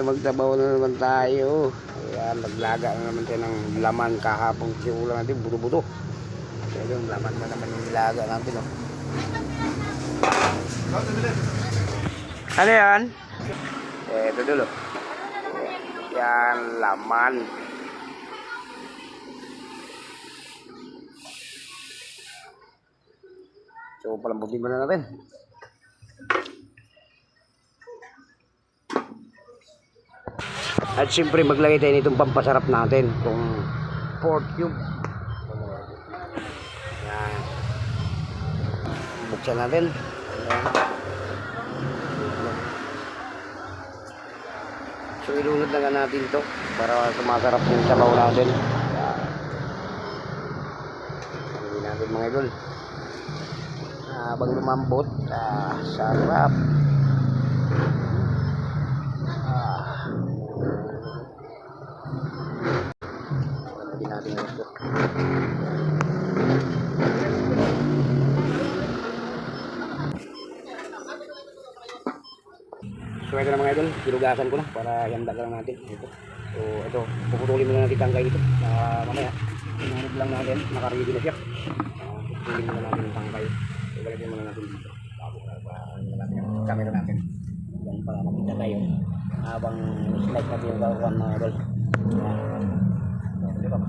magtabaw na naman tayo. Ayan, naglaga na naman tayo ng laman kahapon kasi ulam natin, buto-buto. So yung laman na naman yung nilaga natin. Oh. Ano yan? Ito dulo. Yan, laman. So palambutin muna natin. At siyempre maglagay tayo nitong pampasarap natin, itong pork cube. Yan. Buksan natin. Yan. So ilunod na nga natin ito para sumasarap yung sabaw natin. Yan. Gawin natin mga idol. Habang lumambot, sarap. Natin ito. So ito na mga idol, pinugasan ko na para handa lang natin ito. So ito, puputulin muna natin tangkay dito. Mamaya, hinanap lang natin, nakaready na siya. Puputulin muna natin yung tangkay. So galagyan muna natin dito. Bago natin yung camera natin. Yan para makita tayo habang slide natin yung kawan mga idol. Ito ba?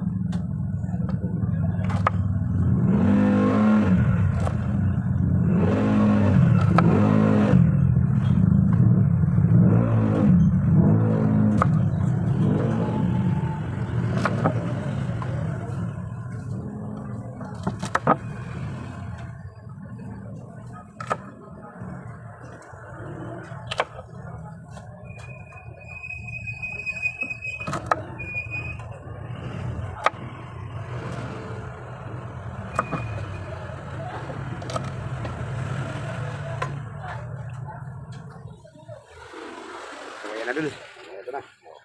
Dul. Ito na.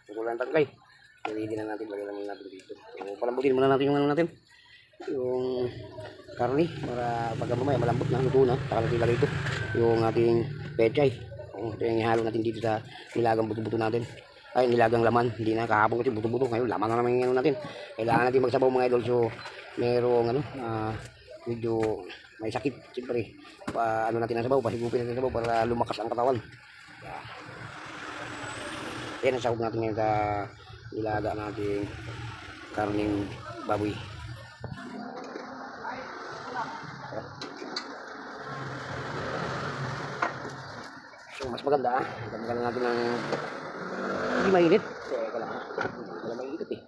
Tungkol lang tangkay. Ready na natin. Lagyan naman natin dito. So, palambutin muna natin yung ano natin. Yung karni. Para pagka mamaya malambot na. Luto na. Saka natin ilagay ito. Yung ating pechay. Ito yung ihalo natin dito sa nilagang buto-buto natin. Ay, nilagang laman. Hindi na kahapon kasi buto-buto. Ngayon, laman na naman yung ano natin. Kailangan natin magsabaw mga idol. So, merong ano, medyo may sakit. Siyempre, ano natin ang sabaw. Pasigupin natin ang sabaw para lumakas ang katawan. Yan ang sahog natin ngayon sa nilaga nating karning baboy. So mas maganda dagdagan natin ng hindi mainit. Teka lang wala mainit eh.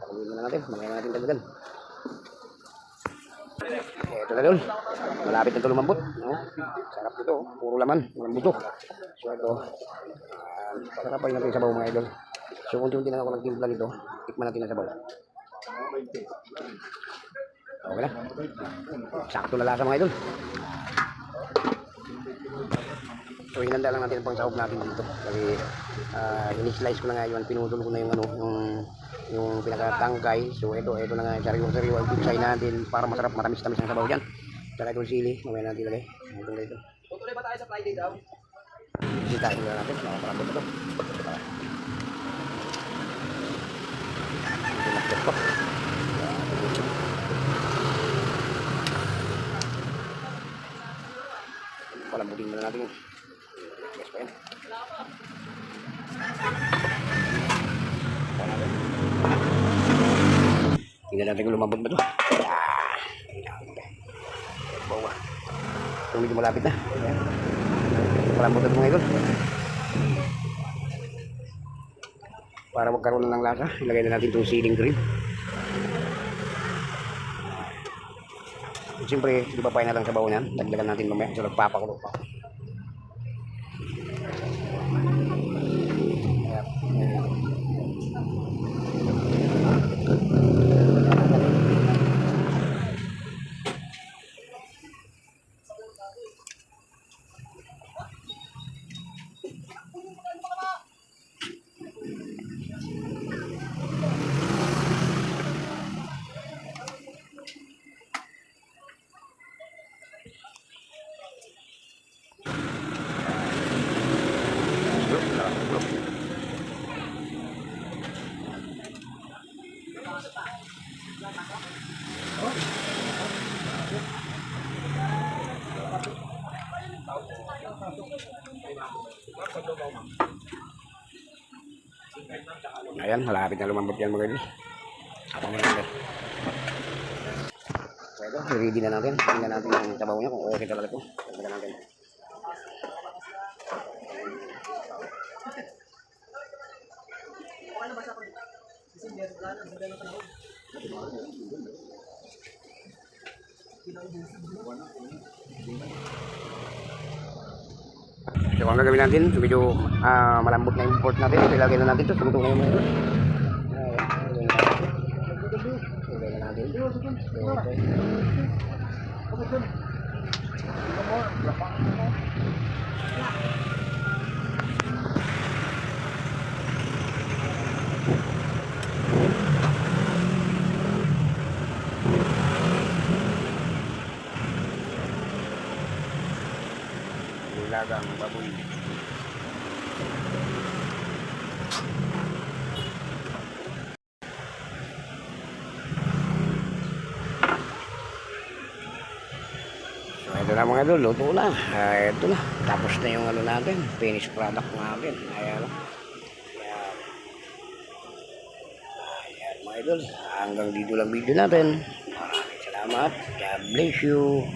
Pakuloyin na natin, mamaya natin dagdagan. Ito na dun, malapit na ito lumambot, no? Sarap ito, puro laman, malambot ito. So ito, pasarapay natin yung sabaw mga idol. So unti-unti na ako nagtimpla nito, tikman natin ang sabaw. Okay na, sakto na lasa mga idol. So hinanda lang natin ang pangsahog natin dito. Kasi in-slice ko na nga yun, pinutol ko na yung ano, yung pinakatangkay. So ito na nga, sariwa-sariwa ang pitsay natin para masarap, matamis-tamis ang sabaw dyan. Saka itong sili, mamaya natin ilagay. Ito na ito. Tutuloy ba tayo sa Friday daw? Bisitahin na natin, makaparapot na ito. Ito na ito. Palambutin na natin. Yes pa yan. Tingnan natin kung lumabot ba ito. Bawa. Ito medyo malapit na. Palambot na ito mga idol. Para magkaroon ng lasa, ilagay na natin itong siling green. Siyempre, di ba pa na lang sa bawo niyan? Dagdagan natin mamaya. So nagpapakulo pa. Ayan, malapit na lumambot yan mga idol. Ako na lang. So ito, ready na natin. Tingnan natin yung sabaw niya kung okay talaga ito. Tingnan natin. So ang gagawin natin, medyo malambot na yung pork natin. Ilagay na natin ito. Sumutong na yung mga ito. Ilagay na natin. Okay. Nilagang baboy. So ito na mga idol, luto na. Ito na. Tapos na yung ano natin, finished product natin. Ayan. Ayan mga idol, hanggang dito lang video natin. Maraming salamat. God bless you.